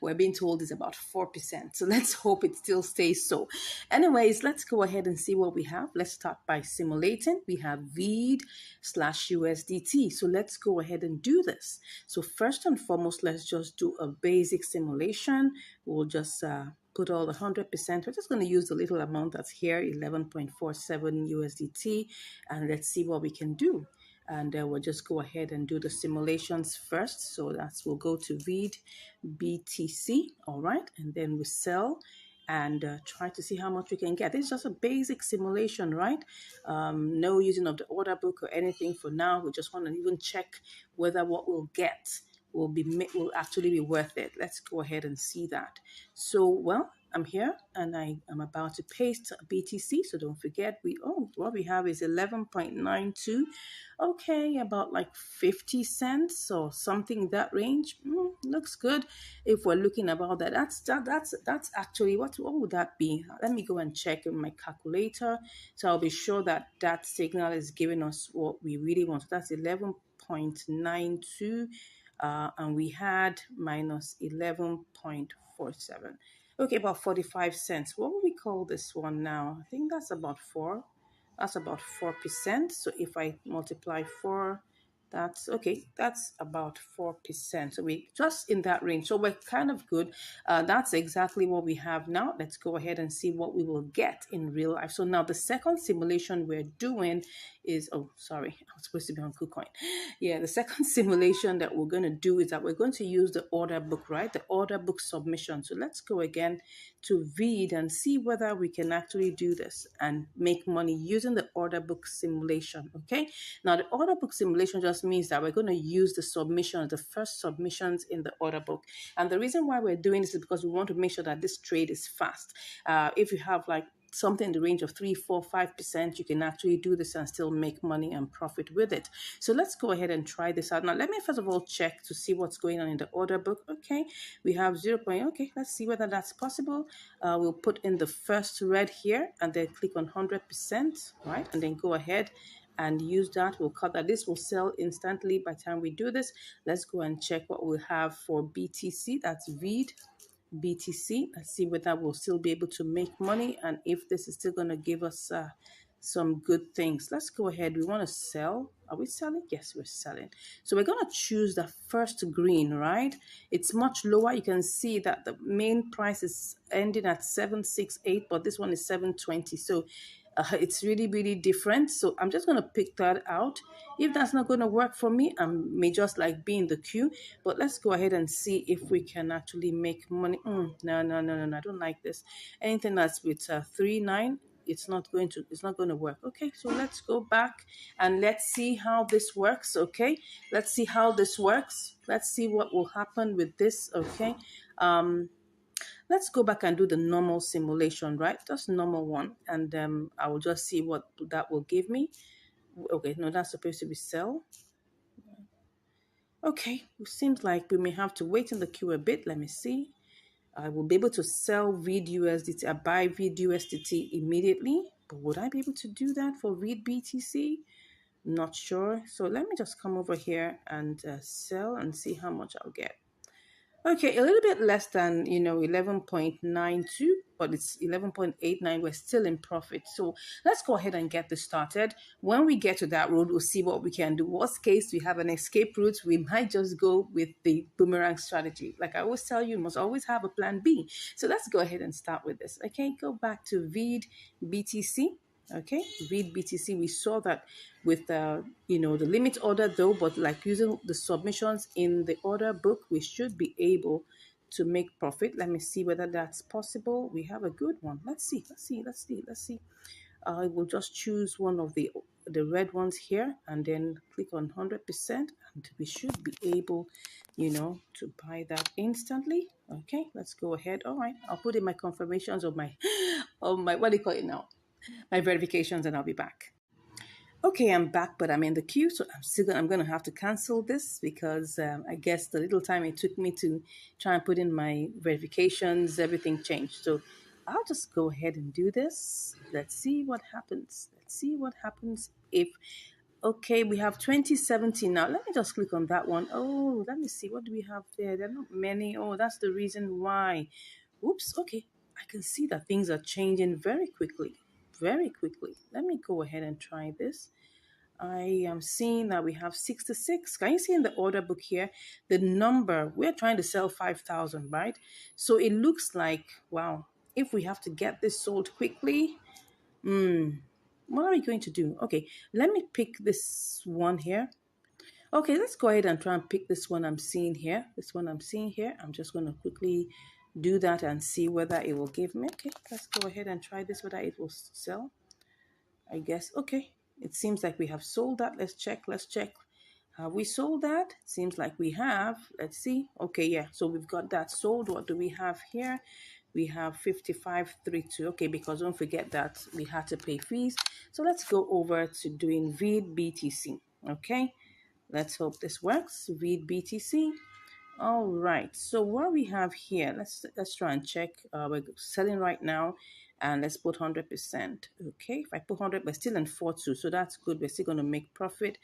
we're being told is about 4%. So let's hope it still stays so. Anyways, let's go ahead and see what we have. Let's start by simulating. We have VEED/USDT. So let's go ahead and do this. So first and foremost, let's just do a basic simulation. We'll just put all the 100%. We're just going to use the little amount that's here, 11.47 USDT, and let's see what we can do. And we'll just go ahead and do the simulations first. So we'll go to read BTC, all right, and then we sell and try to see how much we can get. This is just a basic simulation, right? No using of the order book or anything for now. We just want to even check whether what we'll get will actually be worth it. Let's go ahead and see that. So, well, I'm here and I am about to paste BTC. So don't forget, what we have is 11.92. Okay, about like 50 cents or something in that range. Looks good. If we're looking about that, that's actually what would that be? Let me go and check in my calculator. So I'll be sure that that signal is giving us what we really want. So that's 11.92. And we had minus 11.47. Okay, about 45 cents. What would we call this one now? I think that's about 4. That's about 4%. So if I multiply 4, that's okay. That's about 4%. So we just in that range. So we're kind of good. That's exactly what we have now. Let's go ahead and see what we will get in real life. So now the second simulation we're doing is, oh, sorry, I was supposed to be on KuCoin. Yeah, the second simulation that we're going to do is that we're going to use the order book, right? The order book submission. So let's go again to read and see whether we can actually do this and make money using the order book simulation. Okay, now the order book simulation just means that we're going to use the first submissions in the order book. And the reason why we're doing this is because we want to make sure that this trade is fast. If you have like something in the range of 3, 4, 5%, you can actually do this and still make money and profit with it. So let's go ahead and try this out. Now, let me first of all check to see what's going on in the order book. Okay, we have 0. Okay, let's see whether that's possible. We'll put in the first red here and then click on 100%, right? And then go ahead and use that. We'll cut that. This will sell instantly by the time we do this. Let's go and check what we have for BTC. That's read BTC. Let's see whether we'll still be able to make money and if this is still going to give us some good things. Let's go ahead. We want to sell. Are we selling? Yes, we're selling. So we're going to choose the first green, right? It's much lower. You can see that the main price is ending at 768, but this one is 720. So it's really, really different. So I'm just going to pick that out. If that's not going to work for me, I may just like be in the queue. But let's go ahead and see if we can actually make money. No. I don't like this. Anything that's with 3.9, it's not going to work. Okay, so let's go back and let's see how this works. Okay, let's see how this works. Let's see what will happen with this. Okay, let's go back and do the normal simulation, right? Just normal one. And I will just see what that will give me. Okay, no, that's supposed to be sell. Okay, it seems like we may have to wait in the queue a bit. Let me see. I will be able to sell read USDT, buy read USDT immediately. But would I be able to do that for read BTC? Not sure. So let me just come over here and sell and see how much I'll get. Okay, a little bit less than, 11.92, but it's 11.89. We're still in profit. So let's go ahead and get this started. When we get to that road, we'll see what we can do. Worst case, we have an escape route. We might just go with the boomerang strategy. Like I always tell you, you must always have a plan B. So let's go ahead and start with this. Okay, go back to read BTC. Okay, read BTC. We saw that with the limit order though, but like using the submissions in the order book, we should be able to make profit. Let me see whether that's possible. We have a good one. Let's see. I will just choose one of the red ones here and then click on 100%, and we should be able, to buy that instantly. Okay, let's go ahead. All right, I'll put in my confirmations of my, what do you call it now? My verifications, and I'll be back. Okay, I'm back, but I'm in the queue, so I'm going to have to cancel this because I guess the little time it took me to try and put in my verifications, everything changed. So I'll just go ahead and do this. Let's see what happens. If Okay, we have 2017 now. Let me just click on that one. Oh, let me see. What do we have there? There are not many. Oh, that's the reason why. Oops. Okay. I can see that things are changing very quickly. Very quickly. Let me go ahead and try this. I am seeing that we have 66. Can you see in the order book here the number? We're trying to sell 5,000, right? So it looks like, wow, if we have to get this sold quickly, what are we going to do? Okay, let me pick this one here. Okay, let's go ahead and try and pick this one I'm seeing here. This one I'm seeing here. I'm just going to quickly do that and see whether it will give me. Okay, let's go ahead and try this, whether it will sell. I guess. Okay, it seems like we have sold that. Let's check. Let's check. Have we sold that? Seems like we have. Let's see. Okay, yeah. So we've got that sold. What do we have here? We have 55.32. Okay, because don't forget that we had to pay fees. So let's go over to doing VID BTC. Okay, let's hope this works. VID BTC. All right. So what we have here, let's try and check. We're selling right now, and let's put 100%. Okay. If I put 100, we're still in 4.2, so that's good. We're still going to make profit.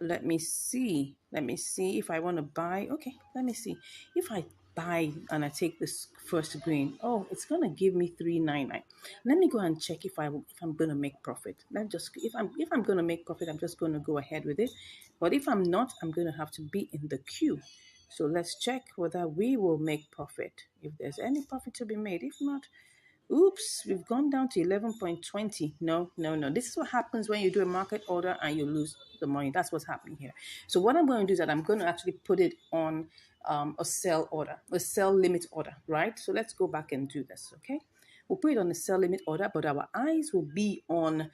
Let me see. Let me see if I want to buy. Okay. Let me see if I buy and I take this first green. Oh, it's going to give me 399. Let me go and check if I'm going to make profit. Let just if I'm going to make profit, I'm just going to go ahead with it. But if I'm not, I'm going to have to be in the queue. So let's check whether we will make profit, if there's any profit to be made. If not, oops, we've gone down to 11.20. No, no, no. This is what happens when you do a market order and you lose the money. That's what's happening here. So what I'm going to do is that I'm going to actually put it on a sell order, a sell limit order, right? So let's go back and do this, okay? We'll put it on the sell limit order, but our eyes will be on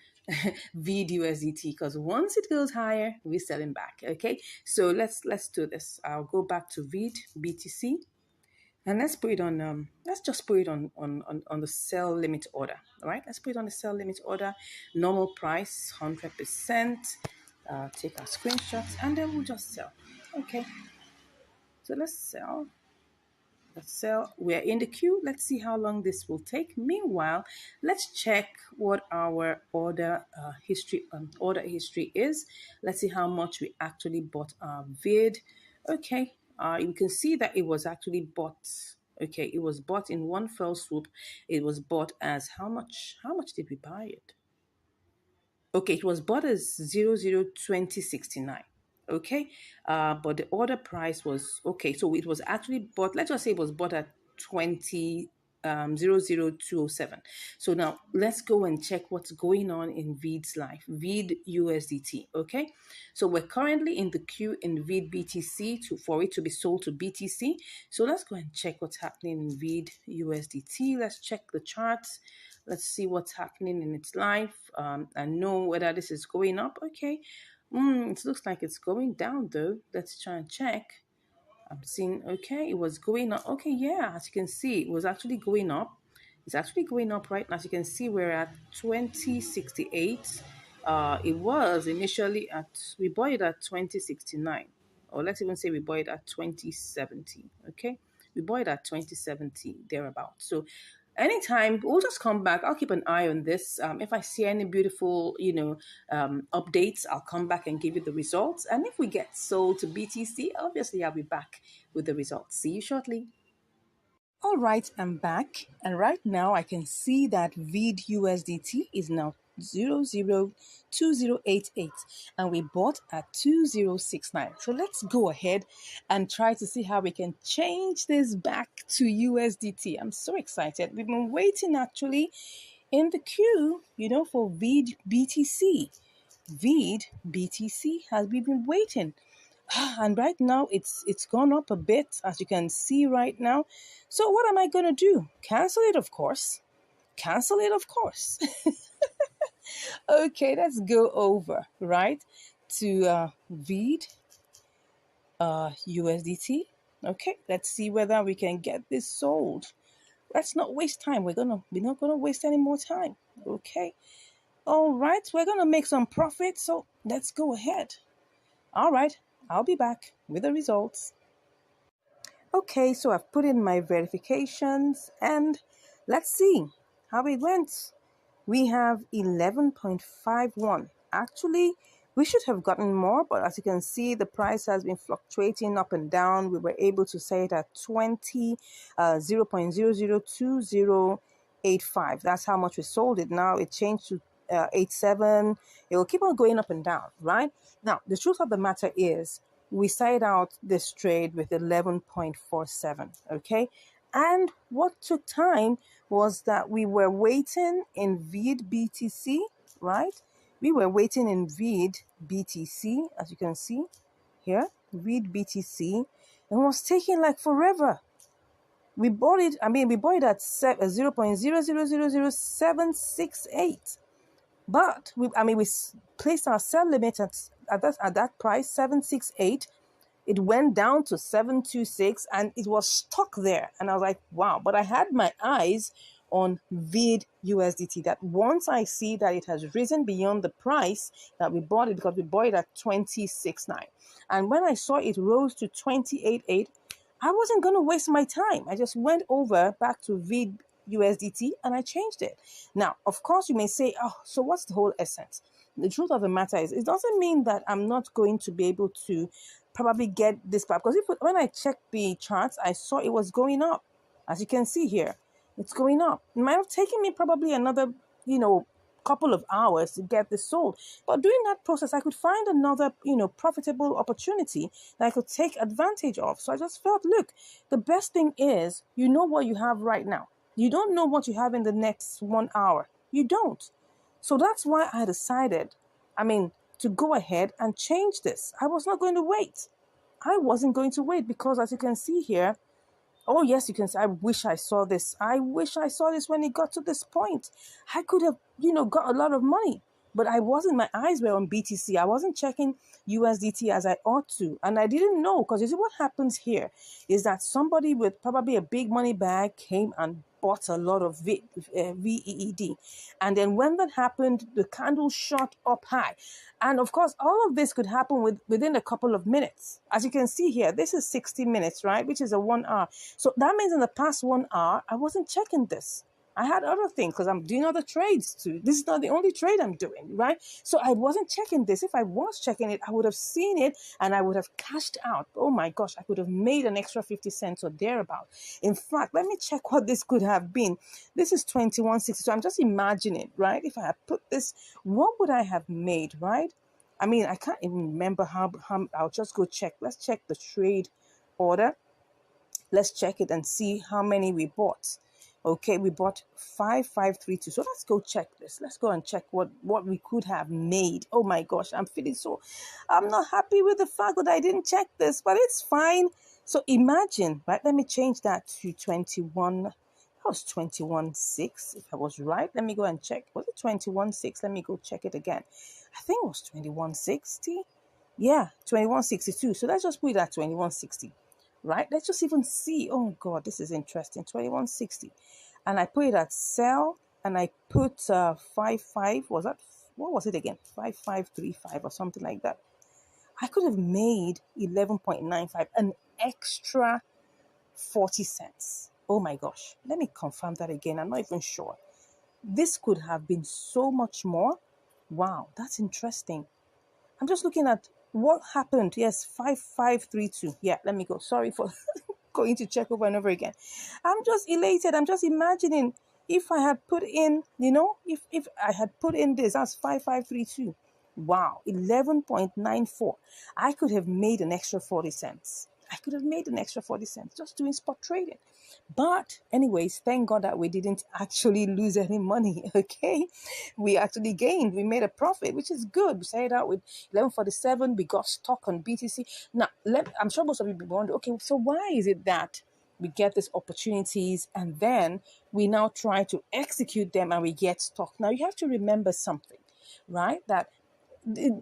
VID USDT, because once it goes higher, we're selling back. Okay, so let's do this. I'll go back to VID BTC, and let's put it on. Let's just put it on the sell limit order. All right, let's put it on the sell limit order. Normal price 100%. Take our screenshots, and then we'll just sell. Okay, so let's sell. So we're in the queue. Let's see how long this will take. Meanwhile, let's check what our order history is. Let's see how much we actually bought our VID. Okay, you can see that it was actually bought. Okay, it was bought in one fell swoop. It was bought as how much? How much did we buy it? Okay, it was bought as 002069. Okay, but the order price was okay. So it was actually bought. Let's just say it was bought at 00207. So now let's go and check what's going on in VID's life, VID USDT. Okay, so we're currently in the queue in VID BTC for it to be sold to BTC. So let's go and check what's happening in VID USDT. Let's check the charts. Let's see what's happening in its life and know whether this is going up. Okay, it looks like it's going down though. Let's try and check. I'm seeing, okay, it was going up. Okay, yeah, as you can see, it was actually going up. It's actually going up right now. As you can see, we're at 2068. It was initially at, we bought it at 2069. Or let's even say we bought it at 2070. Okay, we bought it at 2070, thereabout. So anytime, we'll just come back. I'll keep an eye on this. If I see any beautiful updates, I'll come back and give you the results. And if we get sold to BTC, obviously I'll be back with the results. See you shortly. All right, I'm back, and right now I can see that VID USDT is now 002088, and we bought at 2069. So let's go ahead and try to see how we can change this back to USDT. I'm so excited. We've been waiting actually in the queue, for VID BTC. VID BTC has been waiting. And right now it's gone up a bit, as you can see right now. So what am I going to do? Cancel it, of course. Cancel it, of course. Okay, let's go over, right, to VID USDT. Okay, let's see whether we can get this sold. Let's not waste time. We're not gonna waste any more time. Okay. All right, we're gonna make some profit, so let's go ahead. All right, I'll be back with the results. Okay, so I've put in my verifications and let's see how it went. We have 11.51. Actually, We should have gotten more, but as you can see, the price has been fluctuating up and down. We were able to say it at 0.002085. That's how much we sold it. Now it changed to 87. It will keep on going up and down, right? Now, the truth of the matter is we started out this trade with 11.47, okay? And what took time was that we were waiting in VID BTC, right? We were waiting in VID BTC, as you can see here, VID BTC, and it was taking like forever. We bought it, we bought it at 0.0000768. But we placed our sell limit at that price, 768. It went down to 726 and it was stuck there. And I was like, wow. But I had my eyes on VID USDT, that once I see that it has risen beyond the price that we bought it, because we bought it at 26.9. And when I saw it rose to 28.8, I wasn't going to waste my time. I just went over back to VID USDT and I changed it. Now, of course, you may say, oh, so what's the whole essence? The truth of the matter is, it doesn't mean that I'm not going to be able to probably get this back. Because when I checked the charts, I saw it was going up. As you can see here, it's going up. It might have taken me probably another, couple of hours to get this sold. But during that process, I could find another, profitable opportunity that I could take advantage of. So I just felt, look, the best thing is, you know what you have right now. You don't know what you have in the next 1 hour. You don't. So that's why I decided, to go ahead and change this. I was not going to wait. I wasn't going to wait because, as you can see here, oh, yes, you can say, I wish I saw this. I wish I saw this when it got to this point. I could have, got a lot of money. But I wasn't, my eyes were on BTC. I wasn't checking USDT as I ought to. And I didn't know, because you see what happens here is that somebody with probably a big money bag came and bought a lot of VEED. And then when that happened, the candle shot up high. And of course, all of this could happen within a couple of minutes. As you can see here, this is 60 minutes, right? Which is a 1 hour. So that means in the past 1 hour, I wasn't checking this. I had other things because I'm doing other trades too. This is not the only trade I'm doing, right? So I wasn't checking this. If I was checking it, I would have seen it and I would have cashed out. Oh my gosh, I could have made an extra 50 cents or thereabout. In fact, let me check what this could have been. This is 21.60. So I'm just imagining, right? If I had put this, what would I have made, right? I can't even remember how I'll just go check. Let's check the trade order. Let's check it and see how many we bought. Okay, we bought 5532. So let's go check this. Let's go and check what we could have made. Oh my gosh, I'm not happy with the fact that I didn't check this, but it's fine. So imagine, right? Let me change that to 21. That was 21.6, if I was right. Let me go and check. Was it 21.6? Let me go check it again. I think it was 21.60. Yeah, 21.62. So let's just put it at 21.60. Right? Let's just even see. Oh God, this is interesting. 21.60. And I put it at sell and I put 55. What was it again? 5535 or something like that. I could have made 11.95, an extra 40 cents. Oh my gosh. Let me confirm that again. I'm not even sure. This could have been so much more. Wow, that's interesting. I'm just looking at what happened. Yes, 5532. Yeah, let me go. Sorry for going to check over and over again. I'm just elated. I'm just imagining if I had put in, if I had put in this, that's 5532. Wow, 11.94. I could have made an extra 40 cents. I could have made an extra 40 cents just doing spot trading. But anyways, thank God that we didn't actually lose any money, okay? We actually gained. We made a profit, which is good. We started out with 11.47. We got stuck on BTC. Now, I'm sure most of you will wonder, okay, so why is it that we get these opportunities and then we now try to execute them and we get stuck? Now, you have to remember something, right? That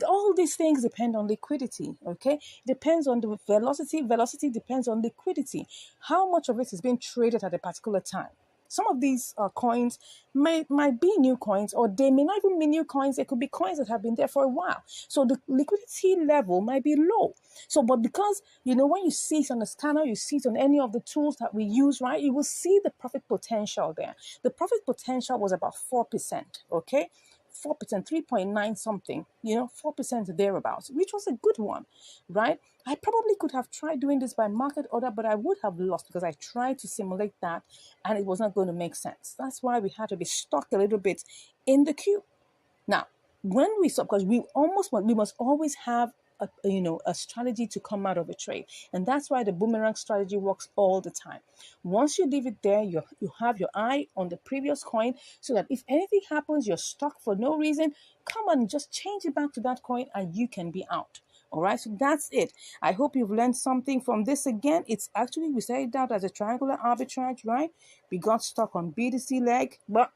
all these things depend on liquidity, okay? It depends on the velocity. Velocity depends on liquidity. How much of it is being traded at a particular time? Some of these coins might be new coins, or they may not even be new coins. They could be coins that have been there for a while. So the liquidity level might be low. So, but because, when you see it on the scanner, you see it on any of the tools that we use, right? You will see the profit potential there. The profit potential was about 4%, okay? 4%, 3.9 something, 4% thereabouts, which was a good one, right? I probably could have tried doing this by market order, but I would have lost because I tried to simulate that and it was not going to make sense. That's why we had to be stuck a little bit in the queue. Now, when we stop, because we must always have a strategy to come out of a trade, and that's why the boomerang strategy works all the time. Once you leave it there, you have your eye on the previous coin, so that if anything happens, you're stuck for no reason. Come on, just change it back to that coin, and you can be out. All right, so that's it. I hope you've learned something from this. Again, it's actually, we set it out as a triangular arbitrage, right? We got stuck on BTC leg, but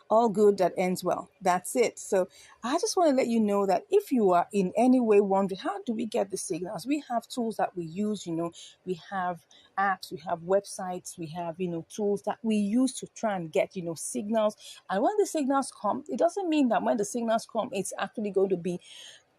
all good that ends well. That's it. So I just want to let you know that if you are in any way wondering, how do we get the signals? We have tools that we use, we have apps, we have websites, we have, tools that we use to try and get, signals. And when the signals come, it doesn't mean that when the signals come, it's actually going to be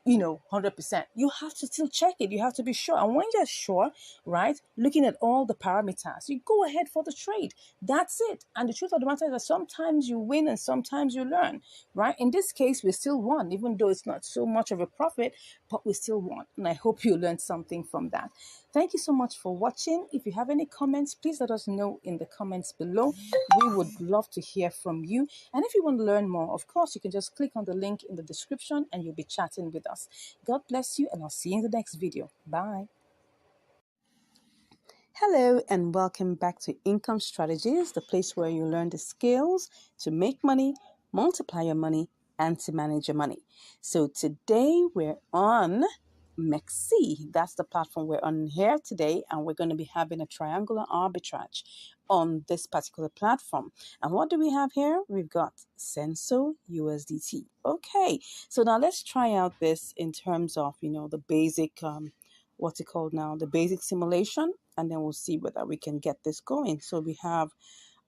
100%. You have to still check it. You have to be sure. And when you're sure, right, looking at all the parameters, you go ahead for the trade. That's it. And the truth of the matter is that sometimes you win and sometimes you learn, right? In this case, we still won, even though it's not so much of a profit, but we still won. And I hope you learned something from that. Thank you so much for watching. If you have any comments, please let us know in the comments below. We would love to hear from you. And if you want to learn more, of course, you can just click on the link in the description and you'll be chatting with us. God bless you, and I'll see you in the next video. Bye. Hello and welcome back to Income Strategies, the place where you learn the skills to make money, multiply your money, and to manage your money. So today we're on MEXC. That's the platform we're on here today, and we're going to be having a triangular arbitrage on this particular platform. And what do we have here? We've got Senso USDT. Okay, so now let's try out this in terms of, the basic, what's it called now? The basic simulation, and then we'll see whether we can get this going. So we have,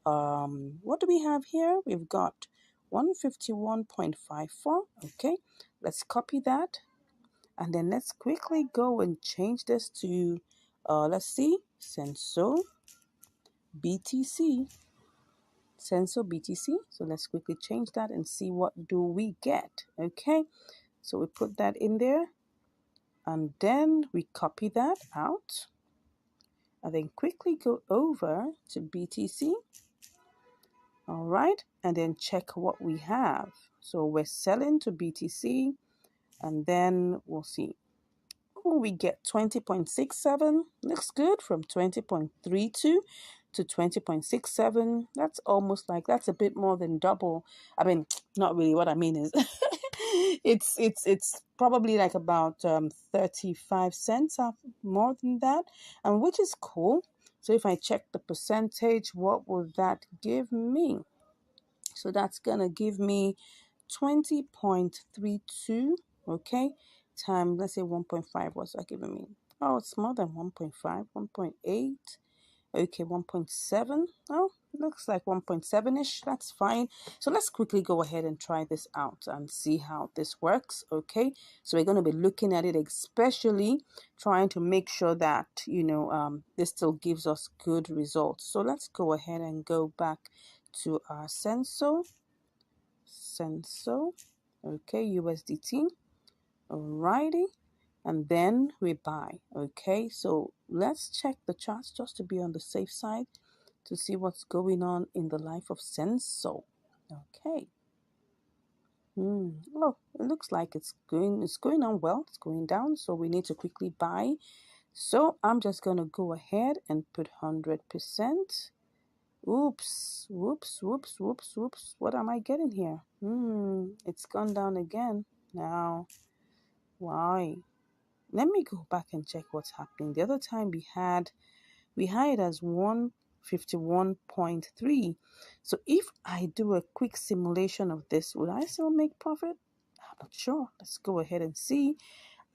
what do we have here? We've got 151.54. Okay, let's copy that. And then let's quickly go and change this to, let's see, Senso BTC. Senso BTC. So let's quickly change that and see what do we get. Okay, so we put that in there. And then we copy that out. And then quickly go over to BTC. All right, and then check what we have. So we're selling to BTC. And then we'll see. Oh, we get 20.67. Looks good, from 20.32 to 20.67. That's almost like, that's a bit more than double. I mean, not really. What I mean is it's probably like about 35 cents more than that, and which is cool. So if I check the percentage, what will that give me? So that's gonna give me 20.32. Okay, time, let's say 1.5. What's that giving me? Oh, it's more than 1.5, 1.8. Okay, 1.7. Oh, looks like 1.7-ish. That's fine. So let's quickly go ahead and try this out and see how this works. Okay, so we're going to be looking at it, especially trying to make sure that, this still gives us good results. So let's go ahead and go back to our Senso. Okay, USDT. Alrighty. And then we buy. Okay, so let's check the charts just to be on the safe side to see what's going on in the life of Senso. Okay. Oh, it looks like it's going on well. It's going down, so we need to quickly buy. So I'm just gonna go ahead and put 100%. Oops, whoops. What am I getting here? It's gone down again. Now, why? Let me go back and check what's happening. The other time we had it as 151.3. So if I do a quick simulation of this, would I still make profit? I'm not sure. Let's go ahead and see.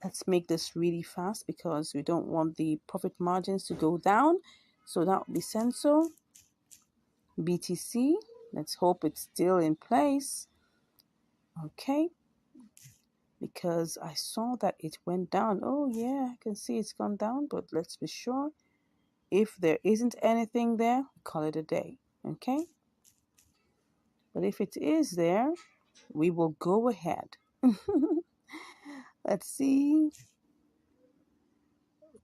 Let's make this really fast because we don't want the profit margins to go down. So that would be Senso BTC. Let's hope it's still in place. Okay. Because I saw that it went down. Oh yeah, I can see it's gone down, but let's be sure. If there isn't anything there, call it a day. Okay. But if it is there, we will go ahead. Let's see.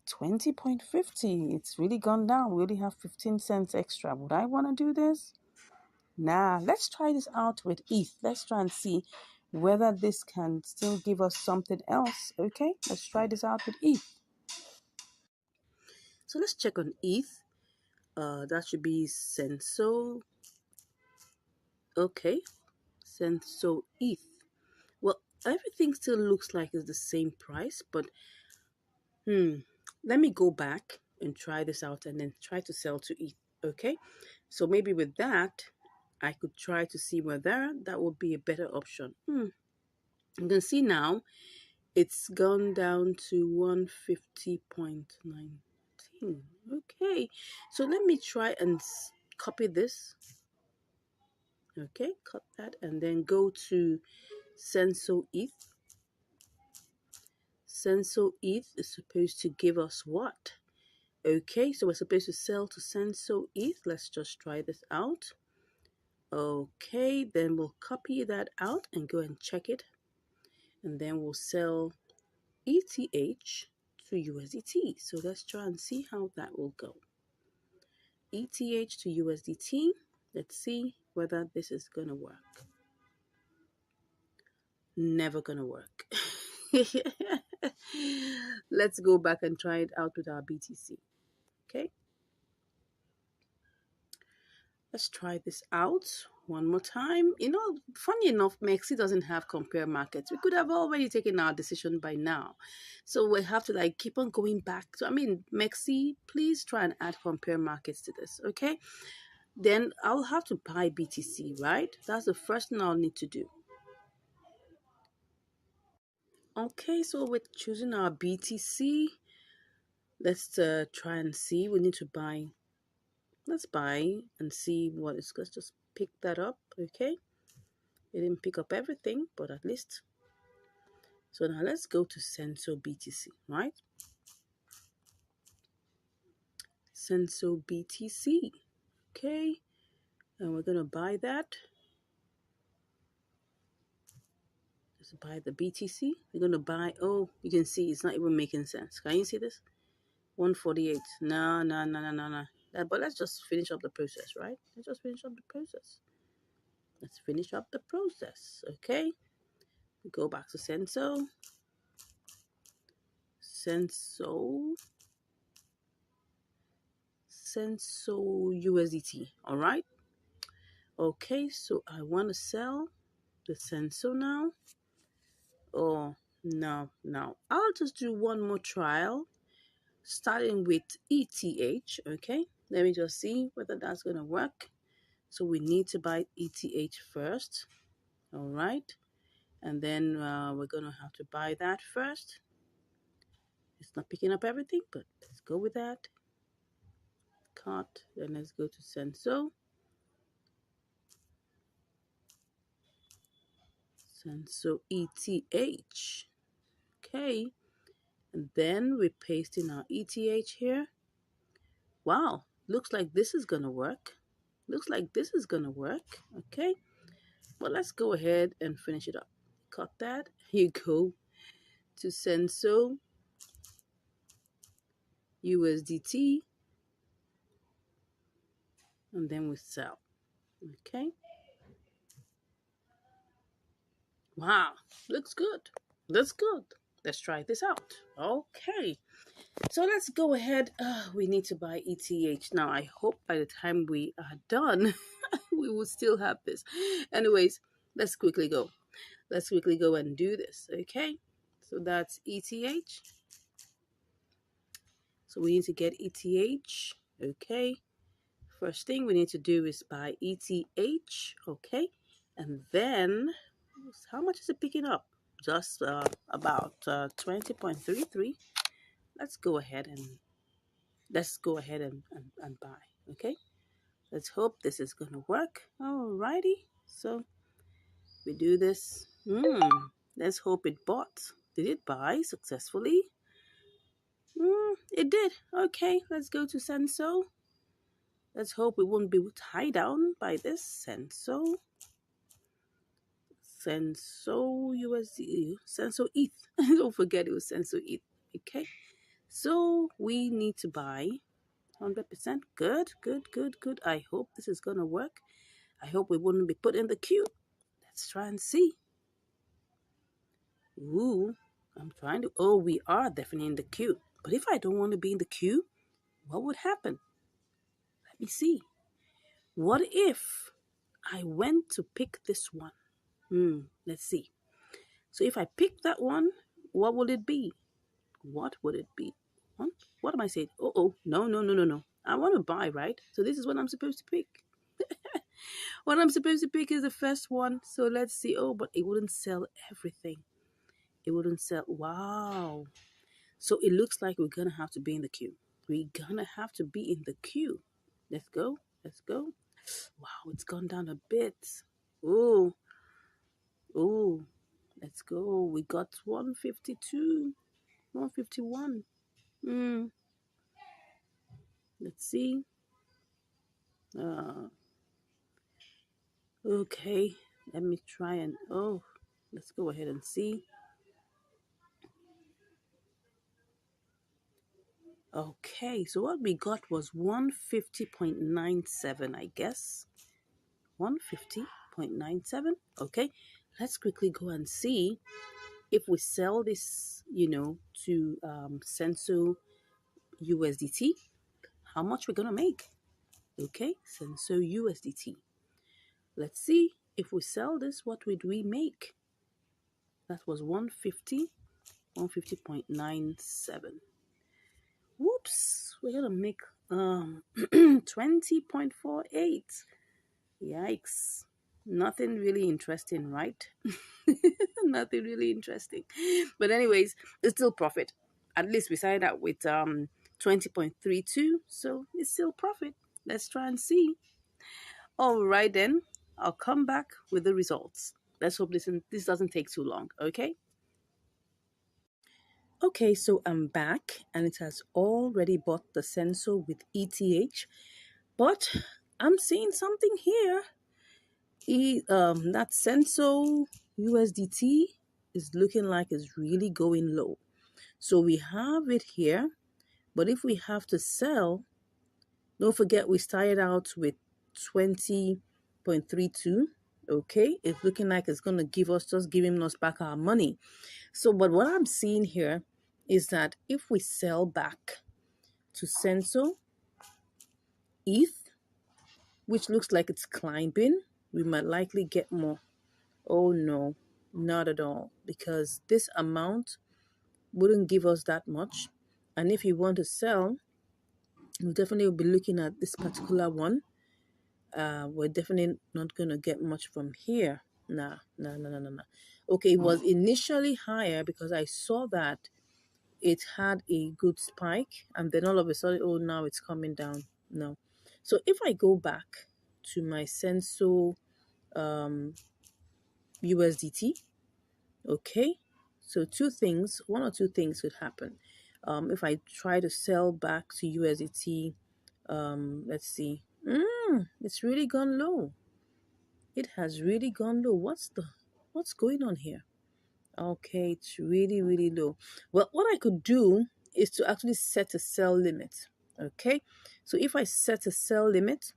20.50. It's really gone down. We only have 15 cents extra. Would I want to do this? Nah, let's try this out with ETH. Let's try and see whether this can still give us something else. Okay, let's try this out with ETH. So let's check on ETH. That should be Senso. Okay, Senso ETH. Well, everything still looks like it's the same price, but let me go back and try this out and then try to sell to ETH. Okay, so maybe with that, I could try to see whether that would be a better option. You can see now it's gone down to 150.19. Okay, so let me try and copy this. Okay, cut that and then go to Senso ETH. Senso ETH is supposed to give us what? Okay, so we're supposed to sell to Senso ETH. Let's just try this out. Okay, then we'll copy that out and go and check it. And then we'll sell ETH to USDT. So let's try and see how that will go. ETH to USDT. Let's see whether this is going to work. Never going to work. Let's go back and try it out with our BTC. Okay. Let's try this out one more time. You know, funny enough, Mexi doesn't have compare markets. We could have already taken our decision by now. So we have to like keep on going back. So, I mean, Mexi, please try and add compare markets to this, okay? Then I'll have to buy BTC, right? That's the first thing I'll need to do. Okay, so we're choosing our BTC. Let's try and see. We need to buy. Let's buy and see what it's. Let's just pick that up, okay? It didn't pick up everything, but at least. So now let's go to Senso BTC, right? Senso BTC, okay? And we're gonna buy that. Let's buy the BTC. We're gonna buy. Oh, you can see it's not even making sense. Can you see this? 148. No. But let's just finish up the process, right? Let's just finish up the process. Let's finish up the process, okay? We go back to Senso. Senso USDT, all right? Okay, so I want to sell the Senso now. Oh, no. I'll just do one more trial, starting with ETH, okay? Let me just see whether that's going to work. So we need to buy ETH first, all right? And then we're going to have to buy that first. It's not picking up everything, but let's go with that. Cut, then let's go to Senso. Senso ETH. Okay. And then we paste in our ETH here. Wow. Looks like this is going to work. Okay. Well, let's go ahead and finish it up. Cut that. Here you go to Senso USDT. And then we sell. Okay. Wow. Looks good. Let's try this out. Okay. So let's go ahead. We need to buy ETH. Now, I hope by the time we are done, we will still have this. Anyways, let's quickly go. Let's quickly go and do this, okay? So that's ETH. So we need to get ETH, okay? First thing we need to do is buy ETH, okay? And then, how much is it picking up? Just about 20.33. Let's go ahead and buy, okay? Let's hope this is going to work. Alrighty, so we do this. Let's hope it bought. Did it buy successfully? It did. Okay, let's go to Senso. Let's hope we won't be tied down by this Senso. Senso USD, Senso ETH. Don't forget it was Senso ETH. Okay, so we need to buy 100%. Good, good, good, good. I hope this is gonna work. I hope we wouldn't be put in the queue. Let's try and see. Ooh, I'm trying to. Oh, we are definitely in the queue. But if I don't want to be in the queue, what would happen? Let me see. What if I went to pick this one? Let's see. So if I pick that one, what would it be? What would it be? What am I saying? Oh, no, no, no, no, no. I want to buy, right? So this is what I'm supposed to pick. What I'm supposed to pick is the first one. So let's see. Oh, but it wouldn't sell everything. It wouldn't sell. Wow. So it looks like we're going to have to be in the queue. We're going to have to be in the queue. Let's go. Let's go. Wow, it's gone down a bit. Oh, oh. Let's go. We got 152, 151. Let's see. Okay. Let me try and, oh, let's go ahead and see. Okay, so what we got was 150.97, I guess. 150.97. Okay, let's quickly go and see if we sell this, to Senso USDT, how much we're gonna make. Okay, Senso USDT. Let's see if we sell this, what would we make? That was 150, 150.97. Whoops, we're gonna make 20.48. Yikes. Nothing really interesting, right? Nothing really interesting. But anyways, it's still profit. At least we started out with 20.32, so it's still profit. Let's try and see. All right then, I'll come back with the results. Let's hope this doesn't take too long, okay? Okay, so I'm back and it has already bought the sensor with ETH, but I'm seeing something here. That sensor USDT is looking like it's really going low. So we have it here, but if we have to sell, don't forget we started out with 20.32. Okay, it's looking like it's gonna giving us back our money. So, but what I'm seeing here is that if we sell back to Senso ETH, which looks like it's climbing, we might likely get more. Oh no, not at all, because this amount wouldn't give us that much. And if you want to sell, we'll definitely be looking at this particular one. We're definitely not going to get much from here. Nah. Okay, it was initially higher because I saw that it had a good spike, and then all of a sudden, oh, now it's coming down. No. So if I go back to my Senso USDT, okay, so one or two things could happen. If I try to sell back to USDT, let's see. It's really gone low. It has really gone low. What's going on here? Okay, it's really, really low. Well, what I could do is to actually set a sell limit. Okay, so if I set a sell limit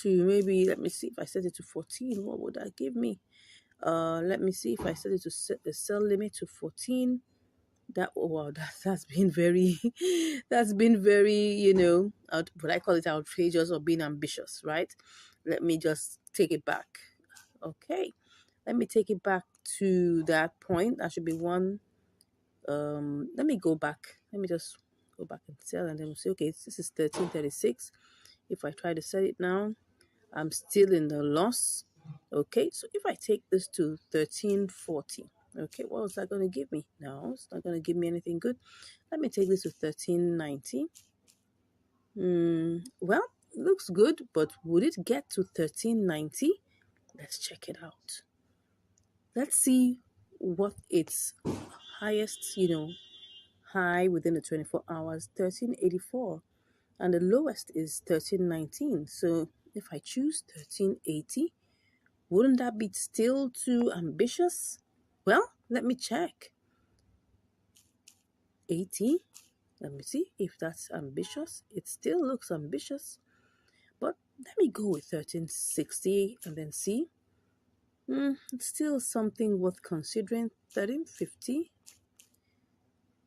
to maybe, let me see, if I set it to 14, what would that give me? Let me see if I set it to set the sell limit to 14. That's been very that's been very, what I call it, outrageous or being ambitious, right? Let me just take it back. Okay, let me take it back to that point. That should be one. Let me go back. Let me just go back and sell, and then we'll say, okay, this is 1336. If I try to sell it now, I'm still in the loss. Okay, so if I take this to 1340, okay, what was that going to give me? No, it's not going to give me anything good. Let me take this to 1390. Well, looks good, but would it get to 1390? Let's check it out. Let's see what its highest, high within the 24 hours, 1384. And the lowest is 1319. So if I choose 1380, Wouldn't that be still too ambitious? Well, let me check. 80. Let me see if that's ambitious. It still looks ambitious. But let me go with 1360 and then see. It's still something worth considering. 1350.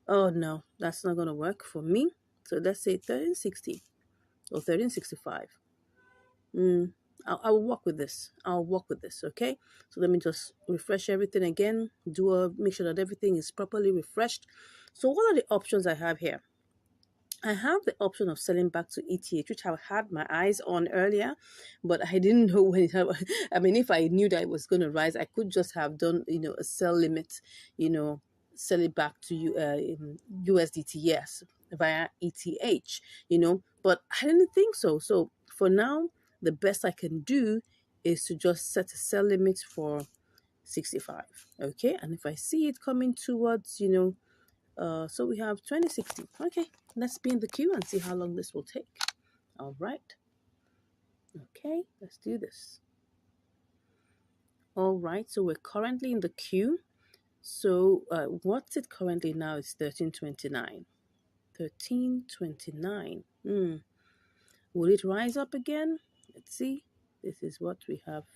Oh no, that's not going to work for me. So let's say 1360 or 1365. I'll work with this. I'll work with this, okay? So let me just refresh everything again. Make sure that everything is properly refreshed. So what are the options I have here? I have the option of selling back to ETH, which I had my eyes on earlier, but I didn't know when it happened. I mean, if I knew that it was going to rise, I could just have done, a sell limit, sell it back to USDT, yes, via ETH, but I didn't think so. So for now, the best I can do is to just set a sell limit for 65, okay? And if I see it coming towards, so we have 2060. Okay, let's be in the queue and see how long this will take. All right. Okay, let's do this. All right, so we're currently in the queue. So what's it currently now? It's 1329. 1329. Will it rise up again? Let's see. This is what we have.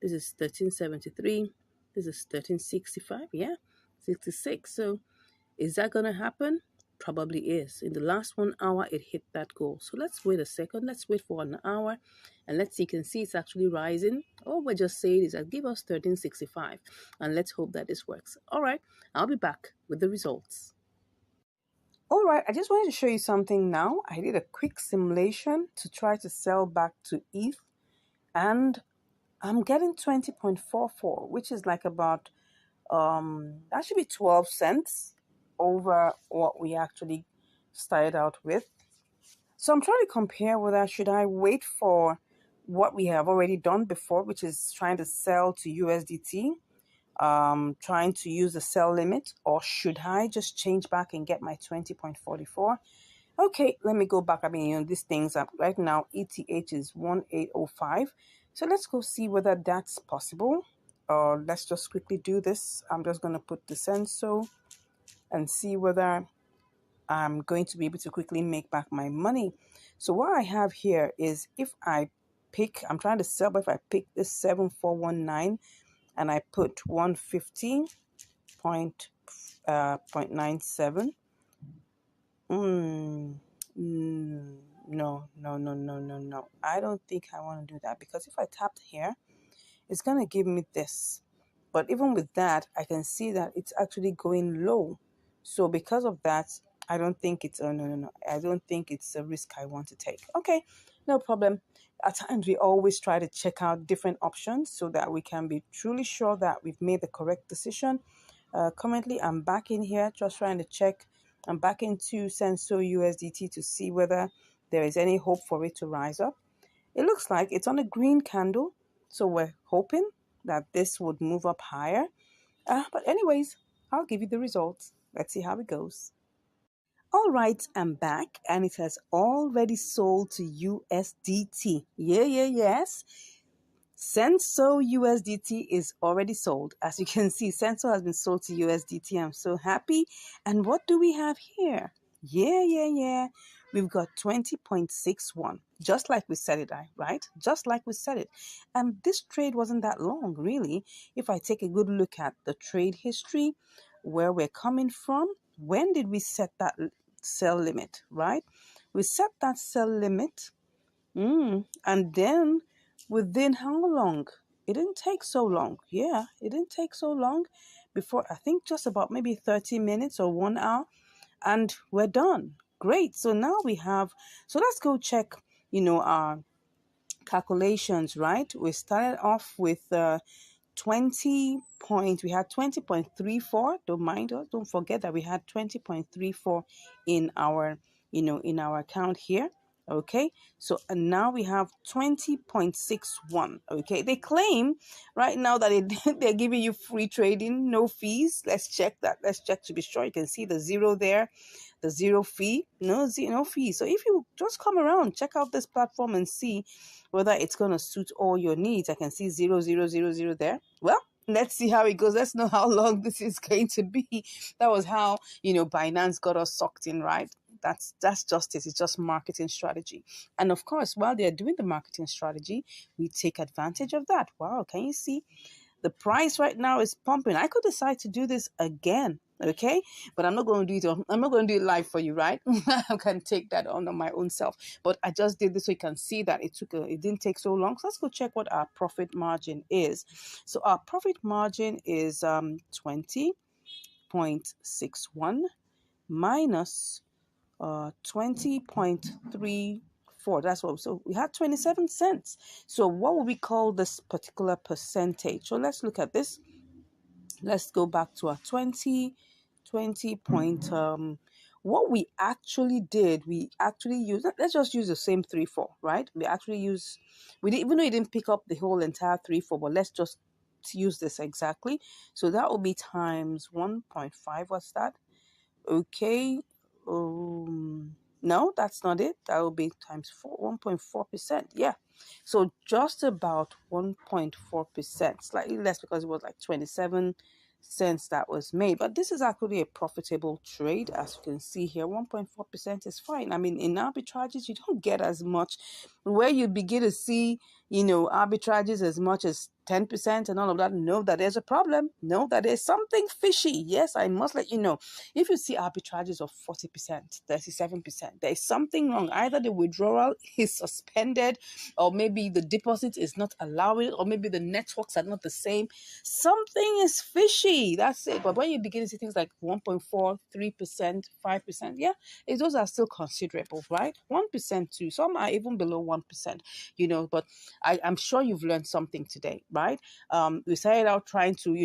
This is 1373. This is 1365. Yeah, 66. So is that going to happen? Probably is. In the last 1 hour, it hit that goal. So let's wait a second. Let's wait for an hour. And let's see. You can see it's actually rising. All we're just saying is that give us 1365. And let's hope that this works. All right. I'll be back with the results. All right. I just wanted to show you something now. I did a quick simulation to try to sell back to ETH. And I'm getting 20.44, which is like about, that should be 12 cents over what we actually started out with. So I'm trying to compare whether should I wait for what we have already done before, which is trying to sell to USDT, trying to use the sell limit, or should I just change back and get my 20.44? Okay, let me go back. I mean, these things are right now, ETH is 1805. So let's go see whether that's possible. Let's just quickly do this. I'm just going to put the Senso and see whether I'm going to be able to quickly make back my money. So what I have here is if I pick, I'm trying to sell, but if I pick this 7419 and I put 150.97, no. I don't think I want to do that, because if I tapped here, it's going to give me this. But even with that, I can see that it's actually going low. So because of that, I don't think it's, no. I don't think it's a risk I want to take. Okay, no problem. At times, we always try to check out different options so that we can be truly sure that we've made the correct decision. Currently, I'm back in here just trying to check. I'm back into Senso USDT to see whether there is any hope for it to rise up. It looks like it's on a green candle, so we're hoping that this would move up higher. But anyways, I'll give you the results. Let's see how it goes. All right, I'm back, and it has already sold to USDT. Yes. Senso USDT is already sold. As you can see, Senso has been sold to USDT. I'm so happy. And what do we have here? Yeah. We've got 20.61, just like we said it, right? Just like we said it. And this trade wasn't that long, really. If I take a good look at the trade history, where we're coming from, when did we set that sell limit, right? We set that sell limit, and then within how long? It didn't take so long. Yeah, it didn't take so long before, I think just about maybe 30 minutes or 1 hour, and we're done. Great. So now we have, so let's go check, our calculations, right? We started off with we had 20.34. Don't mind us. Don't forget that we had 20.34 in our, in our account here. Okay, so and now we have 20.61. Okay, they claim right now that they're giving you free trading, no fees. Let's check that. Let's check to be sure. You can see the zero there. the zero fee, no fee. So if you just come around, check out this platform and see whether it's going to suit all your needs. I can see 0000 there. Well, let's see how it goes. Let's know how long this is going to be. That was how, Binance got us sucked in, right? That's justice. It's just marketing strategy. And of course, while they're doing the marketing strategy, we take advantage of that. Wow, can you see? The price right now is pumping. I could decide to do this again, okay? But I'm not going to do it. I'm not going to do it live for you, right? I can take that on my own self. But I just did this so you can see that it didn't take so long. So let's go check what our profit margin is. So our profit margin is 20.61 minus 20.34. That's what. So we had 27 cents. So what would we call this particular percentage? So let's look at this. Let's go back to our 20 point. What we actually did, we actually used. Let's just use the same 3-4, right? We didn't, even though you didn't pick up the whole entire 3-4, but let's just use this exactly. So that will be times 1.5. What's that? Okay. No, that's not it. That will be times 1.4%. Yeah. So just about 1.4%, slightly less because it was like 27 cents that was made. But this is actually a profitable trade. As you can see here, 1.4% is fine. I mean, in arbitrages, you don't get as much. Where you begin to see, arbitrages as much as 10% and all of that, know that there's a problem. Know that there's something fishy. Yes, I must let you know. If you see arbitrages of 40%, 37%, there is something wrong. Either the withdrawal is suspended, or maybe the deposit is not allowing, or maybe the networks are not the same. Something is fishy. That's it. But when you begin to see things like 1.4, 3%, 5%, yeah, those are still considerable, right? 1% too. Some are even below 1%, but I'm sure you've learned something today, right? We started out trying to,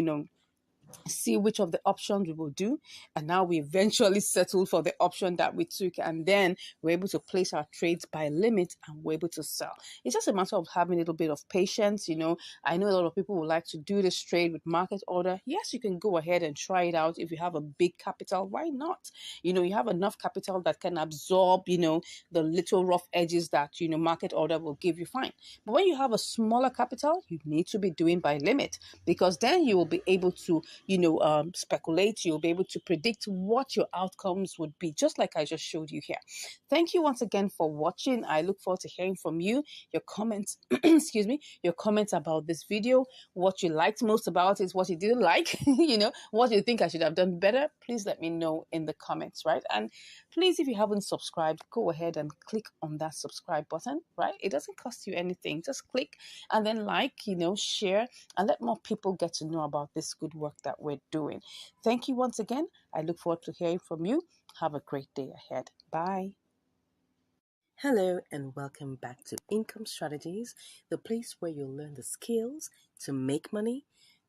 see which of the options we will do, and now we eventually settled for the option that we took, and then we're able to place our trades by limit and we're able to sell. It's just a matter of having a little bit of patience. I know a lot of people would like to do this trade with market order. Yes, you can go ahead and try it out. If you have a big capital, why not? You have enough capital that can absorb the little rough edges that market order will give you, fine. But when you have a smaller capital, you need to be doing by limit, because then you will be able to speculate. You'll be able to predict what your outcomes would be, just like I just showed you here. Thank you once again for watching. I look forward to hearing from you, your comments, excuse me, your comments about this video, what you liked most about it, what you didn't like, what you think I should have done better. Please let me know in the comments, right? And please, if you haven't subscribed, go ahead and click on that subscribe button, right? It doesn't cost you anything. Just click and then share, and let more people get to know about this good work that we're doing. Thank you once again. I look forward to hearing from you. Have a great day ahead. Bye. Hello and welcome back to Income Strategies, the place where you'll learn the skills to make money,